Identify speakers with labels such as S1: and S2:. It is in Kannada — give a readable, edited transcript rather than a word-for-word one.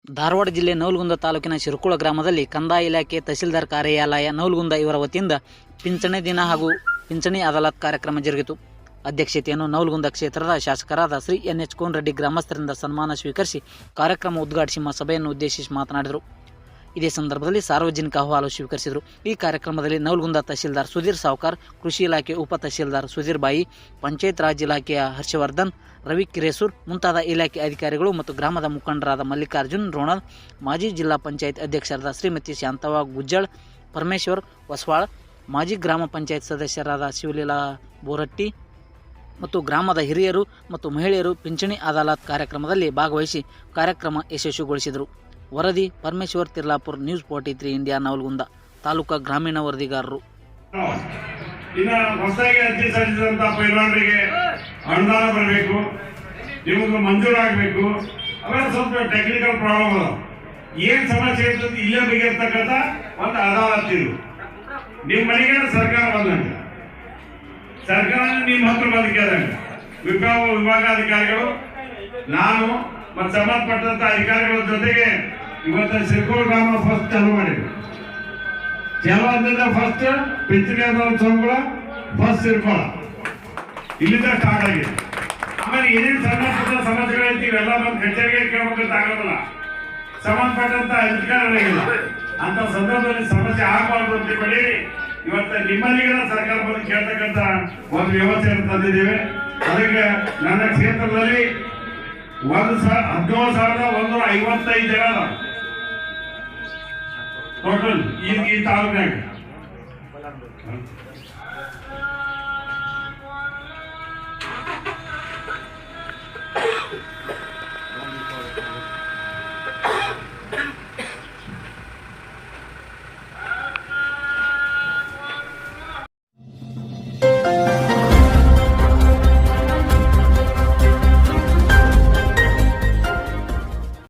S1: ಧಾರವಾಡ ಜಿಲ್ಲೆ ನವಲಗುಂದ ತಾಲೂಕಿನ ಶಿರಕುಳ ಗ್ರಾಮದಲ್ಲಿ ಕಂದಾಯ ಇಲಾಖೆ ತಹಸೀಲ್ದಾರ್ ಕಾರ್ಯಾಲಯ ನವಲಗುಂದ ಇವರ ವತಿಯಿಂದ ಪಿಂಚಣಿ ದಿನ ಹಾಗೂ ಪಿಂಚಣಿ ಅದಾಲತ್ ಕಾರ್ಯಕ್ರಮ ಜರುಗಿತು. ಅಧ್ಯಕ್ಷತೆಯನ್ನು ನವಲಗುಂದ ಕ್ಷೇತ್ರದ ಶಾಸಕರಾದ ಶ್ರೀ ಎನ್.ಎಚ್. ಕೋನರೆಡ್ಡಿ ಗ್ರಾಮಸ್ಥರಿಂದ ಸನ್ಮಾನ ಸ್ವೀಕರಿಸಿ ಕಾರ್ಯಕ್ರಮ ಉದ್ಘಾಟಿಸಿ ಸಭೆಯನ್ನು ಉದ್ದೇಶಿಸಿ ಮಾತನಾಡಿದರು. ಇದೇ ಸಂದರ್ಭದಲ್ಲಿ ಸಾರ್ವಜನಿಕ ಅಹವಾಲು ಸ್ವೀಕರಿಸಿದರು. ಈ ಕಾರ್ಯಕ್ರಮದಲ್ಲಿ ನವಲಗುಂದ ತಹಸೀಲ್ದಾರ್ ಸುಧೀರ್ ಸಾವ್ಕಾರ್, ಕೃಷಿ ಇಲಾಖೆ ಉಪ ತಹಸೀಲ್ದಾರ್ ಸುಧೀರ್ ಬಾಯಿ, ಪಂಚಾಯತ್ ರಾಜ್ ಇಲಾಖೆಯ ಹರ್ಷವರ್ಧನ್, ರವಿ ಕಿರೇಸೂರ್ ಮುಂತಾದ ಇಲಾಖೆ ಅಧಿಕಾರಿಗಳು ಮತ್ತು ಗ್ರಾಮದ ಮುಖಂಡರಾದ ಮಲ್ಲಿಕಾರ್ಜುನ್ ರೋಣದ್, ಮಾಜಿ ಜಿಲ್ಲಾ ಪಂಚಾಯತ್ ಅಧ್ಯಕ್ಷರಾದ ಶ್ರೀಮತಿ ಶಾಂತವ್ವ ಗುಜ್ಜಳ್, ಪರಮೇಶ್ವರ್ ಹೊಸವಾಳ್, ಮಾಜಿ ಗ್ರಾಮ ಪಂಚಾಯತ್ ಸದಸ್ಯರಾದ ಶಿವಲೀಲಾ ಬೋರಟ್ಟಿ ಮತ್ತು ಗ್ರಾಮದ ಹಿರಿಯರು ಮತ್ತು ಮಹಿಳೆಯರು ಪಿಂಚಣಿ ಅದಾಲತ್ ಕಾರ್ಯಕ್ರಮದಲ್ಲಿ ಭಾಗವಹಿಸಿ ಕಾರ್ಯಕ್ರಮ ಯಶಸ್ವಿಗೊಳಿಸಿದರು. ವರದಿ ಪರಮೇಶ್ವರ್ ತಿರ್ಲಾಪುರ್, ನ್ಯೂಸ್ 43 ಇಂಡಿಯಾ, ನವಲಗುಂದ ತಾಲೂಕಾ ಗ್ರಾಮೀಣ ವರದಿಗಾರರು.
S2: ಹೊಸದಾಗಿ ಅರ್ಜಿ ಸಲ್ಲಿಸಿದಂತ ಪೈಲ್ವಾನರಿಗೆ ಅನುದಾನ ಬರಬೇಕು, ನಿಮಗೆ ಮಂಜೂರಾಗಬೇಕು. ಅವೆಲ್ಲ ಸ್ವಲ್ಪ ಟೆಕ್ನಿಕಲ್ ಪ್ರಾಬ್ಲಮ್ ಅದ. ಏನ್ ಸಮಸ್ಯೆ ಇರ್ತದೆ ಇಲ್ಲೇ ಬಗೆಹರ್ತಕ್ಕಂಥ ಒಂದು ಅದಾಲತ್ ಇದು. ನಿಮ್ಮ ಮನೆಗೆ ಸರ್ಕಾರ ಬಂದಂಗ, ಸರ್ಕಾರ ನಿಮ್ಮ ಹತ್ರ ಬಂದಿದ್ದಂಗ ವಿಭಾಗಾಧಿಕಾರಿಗಳು, ನಾನು ಮತ್ತು ಸಂಬಂಧಪಟ್ಟಂತ ಅಧಿಕಾರಿಗಳ ಜೊತೆಗೆ ಇವತ್ತು ಶಿರಕುಳ ಗ್ರಾಮ ಫಸ್ಟ್ ಚಾಲು ಮಾಡಿದ್ವಿ. ಚಾಲು ಆದ್ರಿಂದ ಫಸ್ಟ್ ಪಿಂಚಣಿ ಅದಾಲತ್ ಸಂಬಳ ಫಸ್ಟ್ ಶಿರಕುಳ ಇಲ್ಲಿಂದ ಸ್ಟಾರ್ಟ್ ಆಗಿದೆ. ಆಮೇಲೆ ಏನೇನು ಸಣ್ಣ ಪುಟ್ಟ ಸಮಸ್ಯೆಗಳೈತಿ ಇವೆಲ್ಲ ಬಂದು ಕಚೇರಿಗೆ ಕೇಳಬೇಕಂತ ಆಗೋದಿಲ್ಲ, ಸಂಬಂಧಪಟ್ಟಂತ ಅಧಿಕಾರಿಗಳಿಲ್ಲ. ಅಂತ ಸಂದರ್ಭದಲ್ಲಿ ಸಮಸ್ಯೆ ಆಗಬಾರ್ದು ಅಂತ ಹೇಳಿ ಇವತ್ತು ನಿಮ್ಮಲ್ಲಿಗೆಲ್ಲ ಸರ್ಕಾರ ಬಂದು ಕೇಳ್ತಕ್ಕಂಥ ಒಂದು ವ್ಯವಸ್ಥೆಯನ್ನು ತಂದಿದ್ದೇವೆ. ಅದಕ್ಕೆ ನನ್ನ ಕ್ಷೇತ್ರದಲ್ಲಿ 17,155 ಜನ ಟೋಟಲ್ ಈ ತಾಲೂಕಿನಾಗ